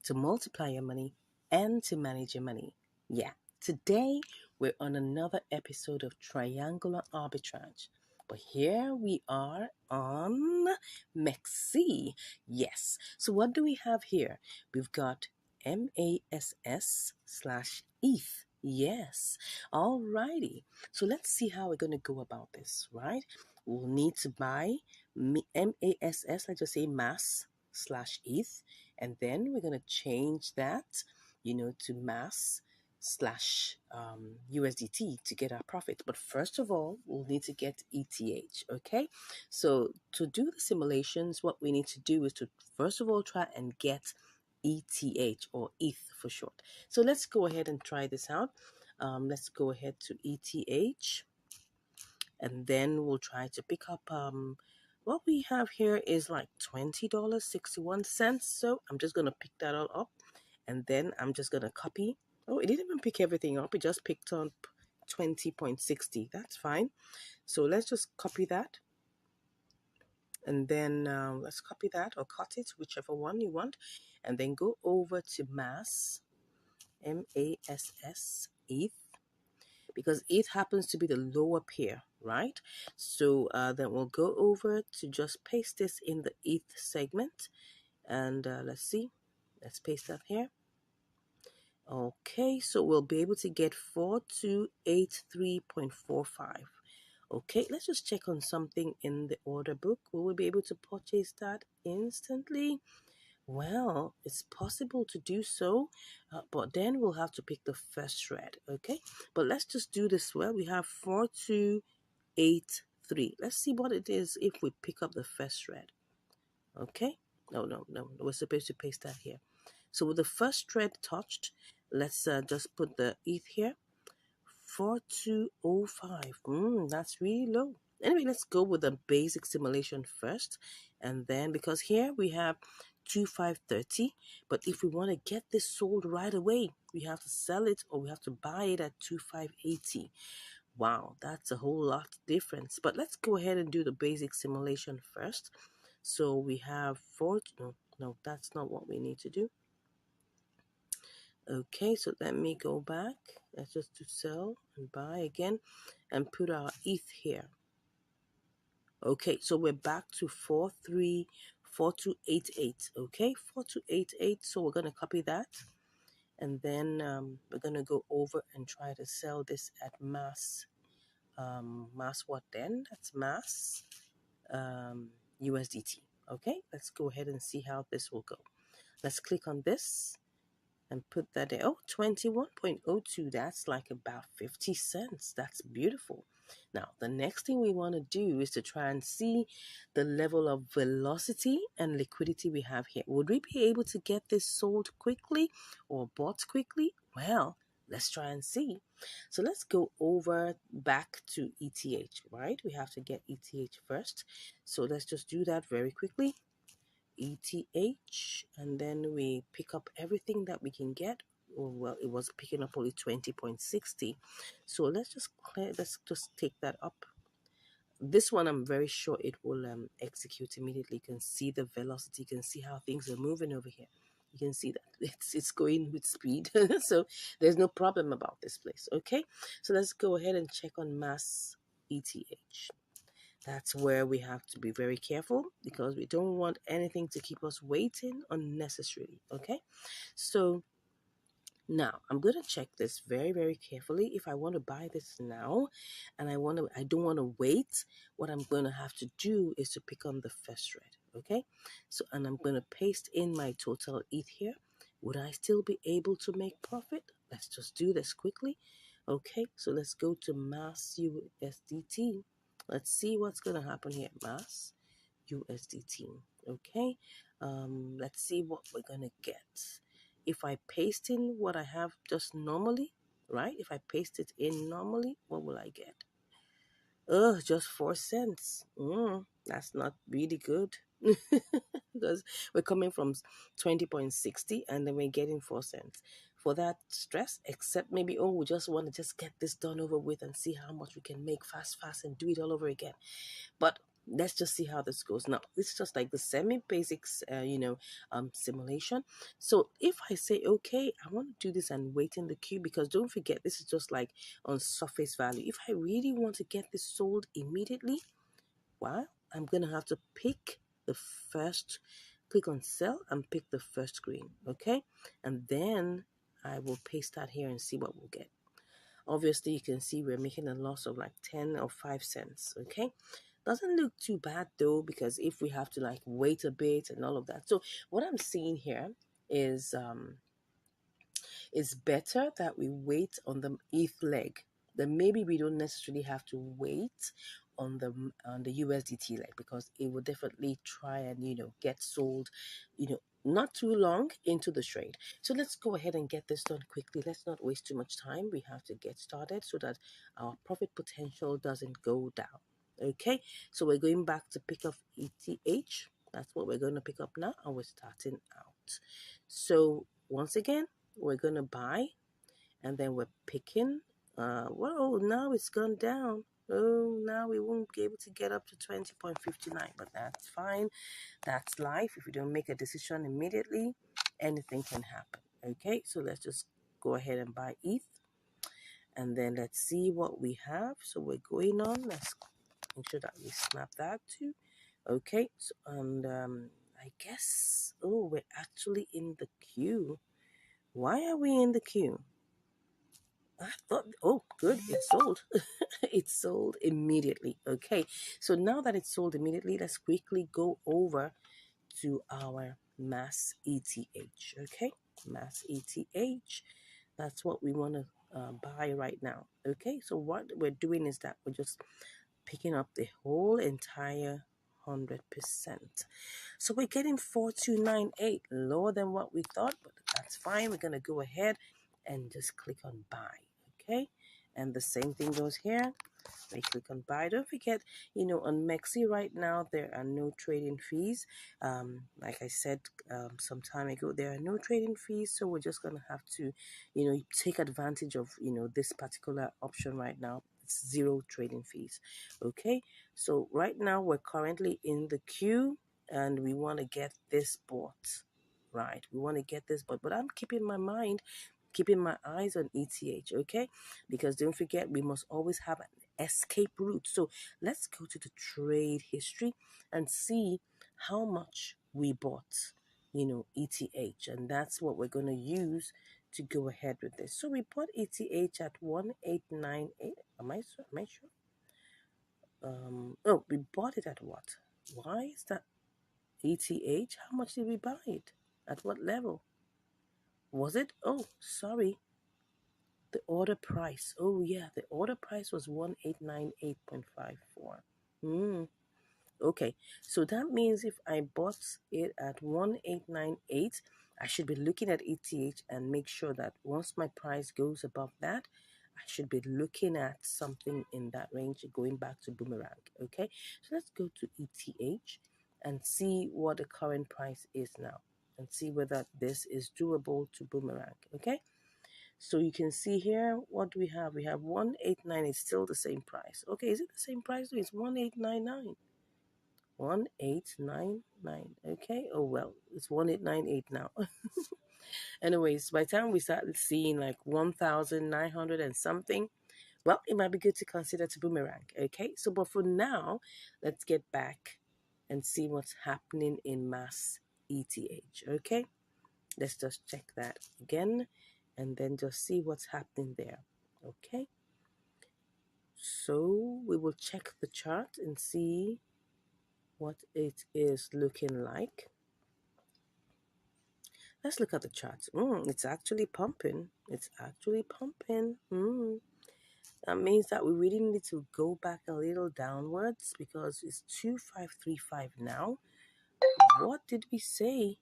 to multiply your money, and to manage your money. Yeah, today we're on another episode of Triangular Arbitrage. But here we are on MEXC. Yes. So what do we have here? We've got MASS/ETH. Yes. Alrighty. So let's see how we're going to go about this, right? We'll need to buy MASS, let's just say mass/ETH. And then we're going to change that, to mass/USDT to get our profit. But first of all, we'll need to get ETH, okay? So to do the simulations, what we need to do is to first of all try and get ETH, or ETH for short. So let's go ahead and try this out. Let's go ahead to ETH, and then we'll try to pick up what we have here is like $20.61. So I'm just going to pick that all up, and then I'm just going to copy. Oh, it didn't even pick everything up. It just picked up 20.60. That's fine. So let's just copy that. And then let's copy that or cut it, whichever one you want. And then go over to mass, MASS, ETH, because ETH happens to be the lower pair, right? So then we'll go over to just paste this in the ETH segment. And let's see. Let's paste that here. Okay, so we'll be able to get 4283.45. Okay, let's just check on something in the order book. Will we be able to purchase that instantly? Well, it's possible to do so, but then we'll have to pick the first thread, okay? But let's just do this well. We have 4283. Let's see what it is if we pick up the first thread, okay? No. We're supposed to paste that here. So with the first thread touched, let's just put the ETH here. 4205. That's really low. Anyway, let's go with the basic simulation first. And then, because here we have 2530, but if we want to get this sold right away, we have to sell it or we have to buy it at 2580. Wow, that's a whole lot difference. But let's go ahead and do the basic simulation first. So we have no, that's not what we need to do. Okay, so let me go back. Let's just do sell and buy again and put our ETH here. Okay, so we're back to 434288. Okay, 4288. So we're going to copy that. And then we're going to go over and try to sell this at mass. Mass what then? That's mass USDT. Okay, let's go ahead and see how this will go. Let's click on this and put that there. Oh, 21.02. That's like about 50 cents. That's beautiful. Now, the next thing we want to do is to try and see the level of velocity and liquidity we have here. Would we be able to get this sold quickly or bought quickly? Well, let's try and see. So let's go over back to ETH, right? We have to get ETH first. So let's just do that very quickly. ETH, and then we pick up everything that we can get. Oh, well, it was picking up only 20.60, so let's just take that up. This one I'm very sure it will execute immediately. You can see the velocity, you can see how things are moving over here. You can see that it's going with speed. So there's no problem about this place. Okay, so let's go ahead and check on mass ETH. That's where we have to be very careful because we don't want anything to keep us waiting unnecessarily. Okay, so now I'm going to check this very, very carefully. If I want to buy this now and I don't want to wait, what I'm going to have to do is to pick on the first thread. Okay, so and I'm going to paste in my total ETH here. Would I still be able to make profit? Let's just do this quickly. Okay, so let's go to mass USDT. Let's see what's going to happen here. Mass USDT. Okay, let's see what we're going to get. If I paste in what I have just normally, right? If I paste it in normally, what will I get? Just 4 cents. That's not really good. Because we're coming from 20.60 and then we're getting 4 cents. For that stress, except maybe, we just want to just get this done over with and see how much we can make fast and do it all over again. But let's just see how this goes. Now, this is just like the semi-basics, simulation. So if I say, okay, I want to do this and wait in the queue, because don't forget, this is just like on surface value. If I really want to get this sold immediately, well, I'm going to have to pick the first, click on sell and pick the first screen, okay? And then I will paste that here and see what we'll get. Obviously, you can see we're making a loss of like 10 or 5 cents, okay? Doesn't look too bad though, because if we have to like wait a bit and all of that. So what I'm seeing here is it's better that we wait on the ETH leg. Then maybe we don't necessarily have to wait on the USDT leg, because it will definitely try and get sold, not too long into the trade. So let's go ahead and get this done quickly. Let's not waste too much time. We have to get started so that our profit potential doesn't go down. Okay, so we're going back to pick up ETH. That's what we're going to pick up now, and we're starting out. So once again, we're going to buy, and then we're picking. Well, now it's gone down. Oh, now we won't be able to get up to 20.59, but that's fine. That's life. If you don't make a decision immediately, anything can happen. Okay, so let's just go ahead and buy ETH, and then let's see what we have. So we're going on. Let's make sure that we snap that too. Okay, so, and I guess, we're actually in the queue. Why are we in the queue? I thought, oh, good, it sold. It sold immediately. Okay, so now that it's sold immediately, let's quickly go over to our mass ETH. Okay, mass ETH. That's what we want to buy right now. Okay, so what we're doing is that we're just picking up the whole entire 100%. So we're getting 4298, lower than what we thought, but that's fine. We're going to go ahead and just click on buy. Okay, and the same thing goes here. We click on buy. Don't forget, on Mexi right now, there are no trading fees. Like I said some time ago, there are no trading fees. So we're just going to have to, take advantage of, this particular option right now. It's zero trading fees. Okay. So right now we're currently in the queue and we want to get this bought. Right. We want to get this bought, but I'm keeping my mind, keeping my eyes on ETH. Okay. Because don't forget, we must always have an escape route. So let's go to the trade history and see how much we bought, ETH. And that's what we're going to use to go ahead with this. So we bought ETH at 1898. Am I sure? Oh, we bought it at what? Why is that ETH? How much did we buy it? At what level? Was it? Oh, sorry. The order price. Oh, yeah. The order price was 1898.54. Hmm. Okay. So that means if I bought it at 1898, I should be looking at ETH and make sure that once my price goes above that, I should be looking at something in that range going back to boomerang. Okay. So let's go to ETH and see what the current price is now and see whether this is doable to boomerang. Okay. So you can see here what we have. We have 189 is still the same price. Okay, is it the same price? No, it's 1899. 1899. Okay. Oh well, it's 1898 now. Anyways, by the time we start seeing like 1900 and something, well, it might be good to consider to boomerang. Okay. So but for now, let's get back and see what's happening in mass ETH. Okay. Let's just check that again and then just see what's happening there. Okay. So we will check the chart and see what it is looking like. Let's look at the charts. It's actually pumping. It's actually pumping. That means that we really need to go back a little downwards because it's 2535 now. What did we say?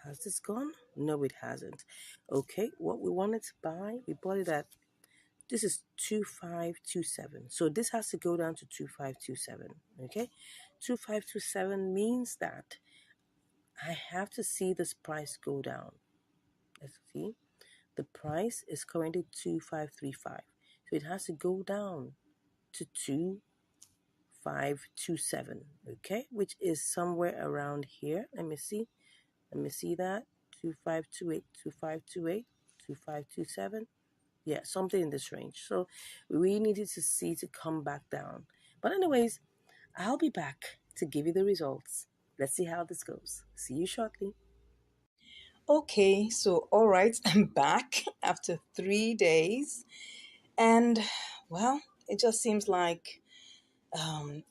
Has this gone? No, it hasn't. Okay, what we wanted to buy, we bought it at, this is 2527. So this has to go down to 2527. Okay, 2527 means that I have to see this price go down. Let's see. The price is currently 2535. So it has to go down to 2527. Okay, which is somewhere around here. Let me see. Let me see that. 2528, 2528, 2527. Yeah, something in this range. So we needed to see to come back down. But anyways, I'll be back to give you the results. Let's see how this goes. See you shortly. Okay, so all right, I'm back after 3 days, and well, it just seems like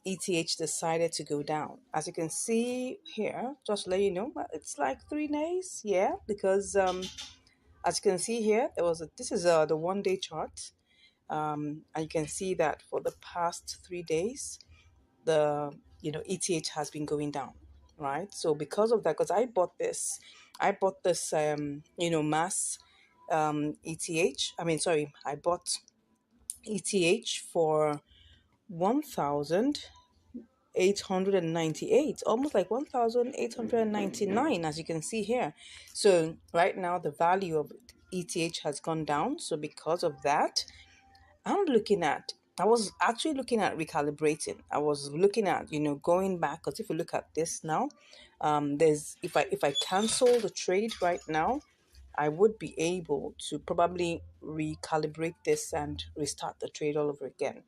ETH decided to go down. As you can see here, just to let you know, it's like 3 days, yeah, because as you can see here, this is the 1 day chart, and you can see that for the past 3 days, the ETH has been going down, right? So because of that, because I bought this mass ETH. I mean, sorry, I bought ETH for 1,898, almost like 1,899, as you can see here. So right now the value of ETH has gone down. So because of that, I was actually looking at recalibrating. I was looking at, going back, because if you look at this now, there's if I cancel the trade right now, I would be able to probably recalibrate this and restart the trade all over again.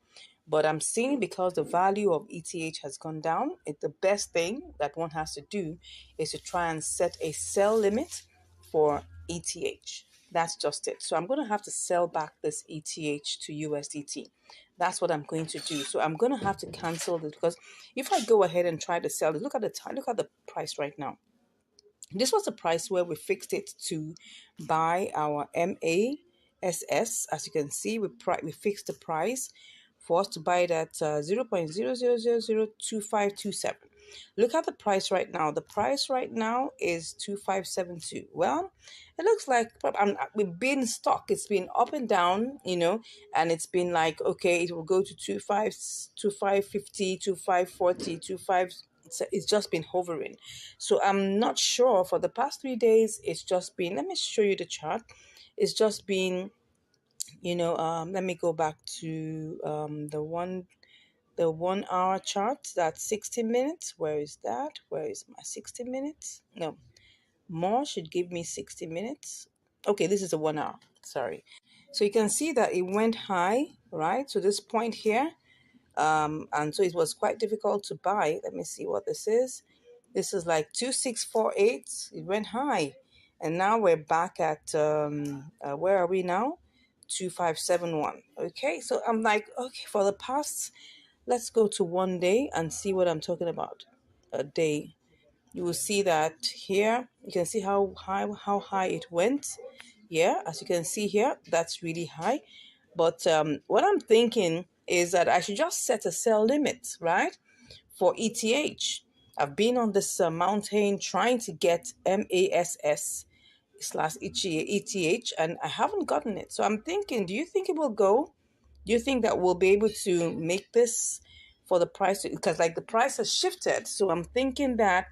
But I'm seeing, because the value of ETH has gone down, the best thing that one has to do is to try and set a sell limit for ETH. That's just it. So I'm going to have to sell back this ETH to USDT. That's what I'm going to do. So I'm going to have to cancel this, because if I go ahead and try to sell it, look at the time, look at the price right now. This was the price where we fixed it to buy our MASS. As you can see, we fixed the price for us to buy it at 0.00002527. Look at the price right now. The price right now is 2572. Well, it looks like we've been stuck. It's been up and down, and it's been like, okay, it will go to 25, 2550, 2540, 25. It's just been hovering. So I'm not sure. For the past 3 days, it's just been, let me show you the chart. It's just been, let me go back to the 1 hour chart. That's 60 minutes. Where is that? Where is my 60 minutes? No, more should give me 60 minutes. Okay, this is a 1 hour. Sorry. So you can see that it went high, right? So this point here, and so it was quite difficult to buy. Let me see what this is. This is like 2648. It went high, and now we're back at where are we now? 2571. Okay, so I'm like, okay, for the past, let's go to 1 day and see what I'm talking about. A day. You will see that here. You can see how high it went. Yeah, as you can see here, that's really high. But what I'm thinking is that I should just set a sell limit, right, for ETH. I've been on this mountain trying to get MASS slash ETH, and I haven't gotten it. So I'm thinking, do you think it will go? Do you think that we'll be able to make this for the price? Because like the price has shifted. So I'm thinking that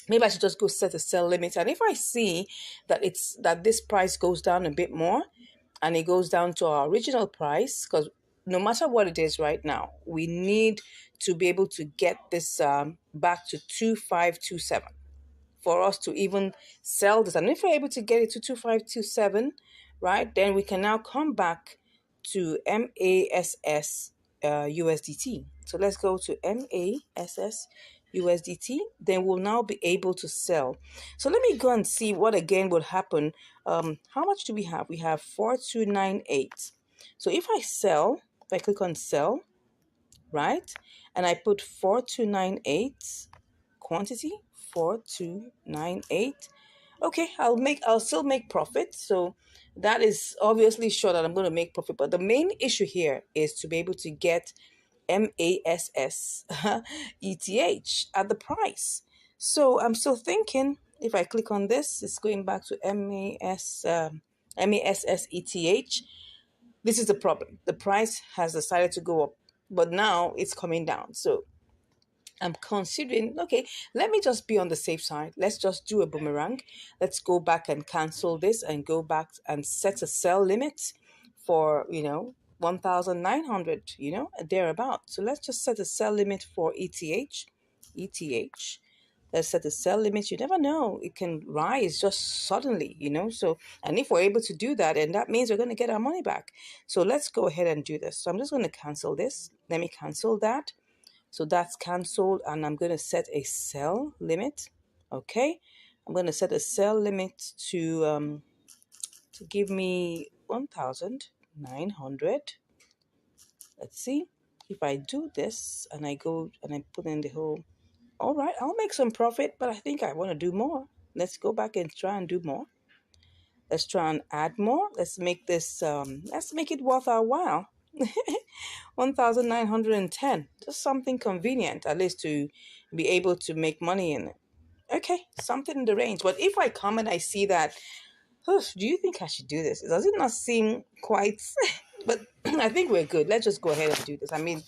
maybe I should just go set a sell limit. And if I see that this price goes down a bit more, and it goes down to our original price, because no matter what it is right now, we need to be able to get this back to 2527 for us to even sell this. And if we're able to get it to 2527, right, then we can now come back to MASS USDT. So let's go to MASS USDT. Then we'll now be able to sell. So let me go and see what again will happen. How much do we have? We have 4298. So if I sell, if I click on sell, right, and I put 4298 quantity, 4298. Okay, I'll still make profit. So that is obviously sure that I'm going to make profit. But the main issue here is to be able to get MASS ETH at the price. So I'm still thinking, if I click on this, it's going back to MASS ETH. This is the problem. The price has decided to go up, but now it's coming down. So I'm considering, okay, let me just be on the safe side. Let's just do a boomerang. Let's go back and cancel this and go back and set a sell limit for, 1,900, thereabout. So let's just set a sell limit for ETH. Let's set a sell limit. You never know. It can rise just suddenly, So, and if we're able to do that, and that means we're going to get our money back. So let's go ahead and do this. So I'm just going to cancel this. Let me cancel that. So that's canceled, and I'm going to set a sell limit. Okay, I'm going to set a sell limit to give me 1,900. Let's see if I do this and I go and I put in the whole. All right, I'll make some profit, but I think I want to do more. Let's go back and try and do more. Let's try and add more. Let's make this. Let's make it worth our while. 1,910. Just something convenient, at least to be able to make money in it. Okay, something in the range. But if I come and I see that, do you think I should do this? Does it not seem quite? But I think we're good. Let's just go ahead and do this. I mean,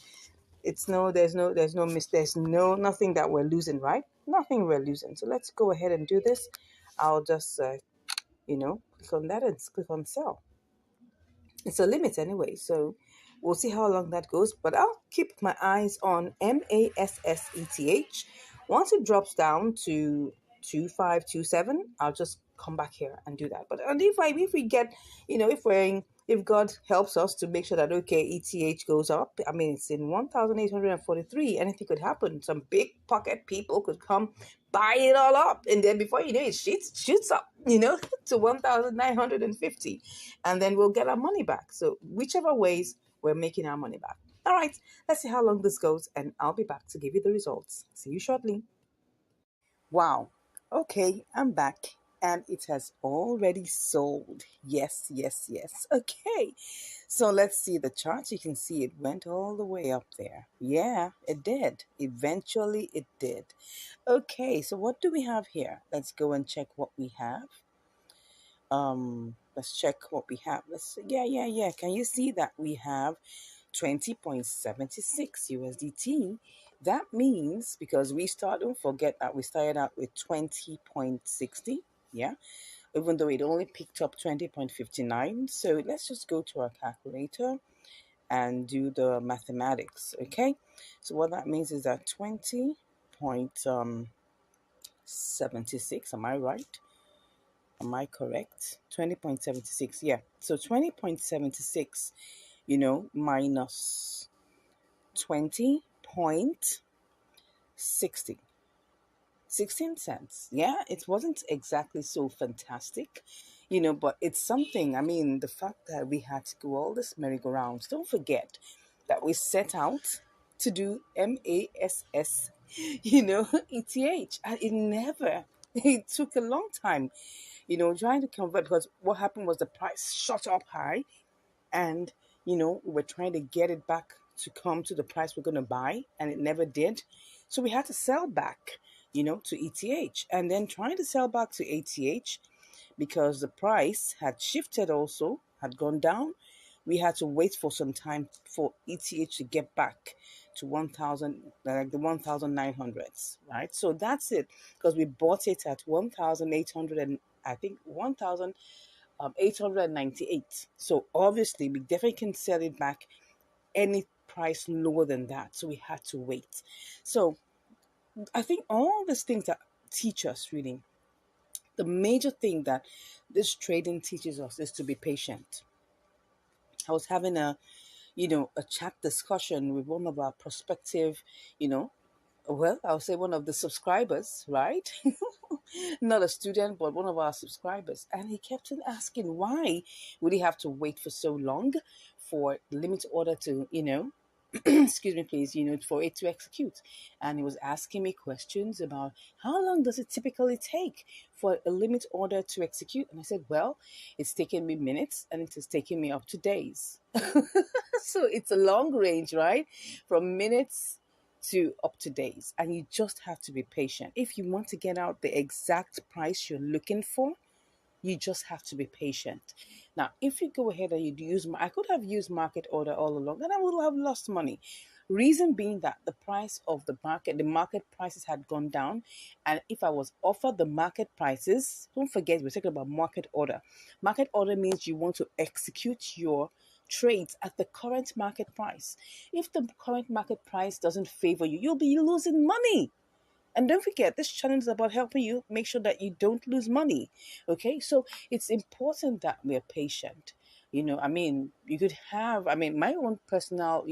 there's nothing that we're losing, right? Nothing we're losing. So let's go ahead and do this. I'll just, click on that and click on sell. It's a limit anyway, so we'll see how long that goes. But I'll keep my eyes on MASS ETH. Once it drops down to 2527, I'll just come back here and do that. But and if we get, if if God helps us to make sure that, okay, ETH goes up, I mean, it's in 1,843, anything could happen. Some big pocket people could come buy it all up. And then before you know it, shoots up, to 1,950. And then we'll get our money back. So whichever ways, we're making our money back. All right, let's see how long this goes, and I'll be back to give you the results. See you shortly. Wow. Okay, I'm back and it has already sold. Yes, yes, yes. Okay. So let's see the chart. You can see it went all the way up there. Yeah, it did. Eventually it did. Okay, so what do we have here? Let's go and check what we have. Let's check what we have. Yeah. Can you see that we have 20.76 USDT? That means, because don't forget that we started out with 20.60, yeah, even though it only picked up 20.59. So let's just go to our calculator and do the mathematics, okay? So what that means is that 20.76, am I right? Am I correct? 20.76, yeah. So 20.76, minus 20.60. 16 cents. Yeah, it wasn't exactly so fantastic, but it's something. I mean, the fact that we had to go all this merry-go-rounds, don't forget that we set out to do MASS, ETH. And it never, it took a long time, trying to convert, because what happened was the price shot up high, and we were trying to get it back to come to the price we're going to buy, and it never did. So we had to sell back, to ETH, and then trying to sell back to ATH, because the price had shifted, also had gone down. We had to wait for some time for ETH to get back to 1,000, like the 1,900s, right? So that's it, because we bought it at 1,800, and I think 1,898. So obviously we definitely can sell it back any price lower than that. So we had to wait. So I think all these things that teach us, really, the major thing that this trading teaches us is to be patient. I was having a chat discussion with one of our prospective, I'll say one of the subscribers, right? Not a student, but one of our subscribers. And he kept on asking, why would he have to wait for so long for the limit order to, excuse me, please, for it to execute? And he was asking me questions about how long does it typically take for a limit order to execute? And I said, well, it's taken me minutes and it has taken me up to days. So it's a long range, right? From minutes to up to days, and you just have to be patient. If you want to get out the exact price you're looking for, you just have to be patient. Now, if you go ahead and I could have used market order all along, and I would have lost money. Reason being that the price of the market prices had gone down. And if I was offered the market prices, don't forget, we're talking about market order. Market order means you want to execute your trades at the current market price. If the current market price doesn't favor you, you'll be losing money. And don't forget, this channel is about helping you make sure that you don't lose money. Okay, so it's important that we're patient. You could have, my own personal,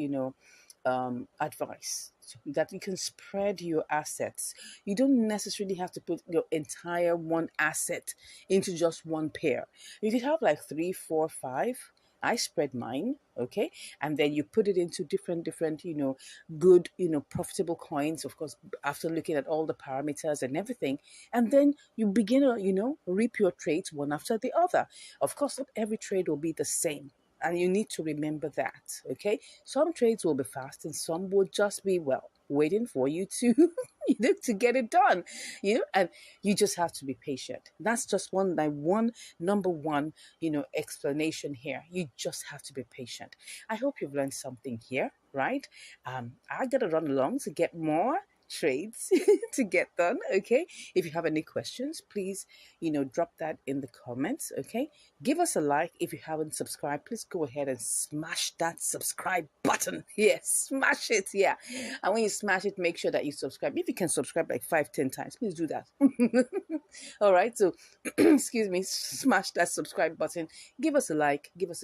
advice, that you can spread your assets. You don't necessarily have to put your entire one asset into just one pair. You could have like three, four, five. I spread mine, okay, and then you put it into different, good, profitable coins, of course, after looking at all the parameters and everything, and then you begin to, reap your trades one after the other. Of course, not every trade will be the same. And you need to remember that, okay? Some trades will be fast and some will just be, well, waiting for you to, to get it done, and you just have to be patient. That's just number one, explanation here. You just have to be patient. I hope you've learned something here, right? I got to run along to get more trades to get done, okay? If you have any questions, please, drop that in the comments, okay? Give us a like. If you haven't subscribed, please go ahead and smash that subscribe button. Yes, smash it, yeah. And when you smash it, make sure that you subscribe. If you can subscribe like 5-10 times, please do that. All right, so excuse me, smash that subscribe button. Give us a like, give us a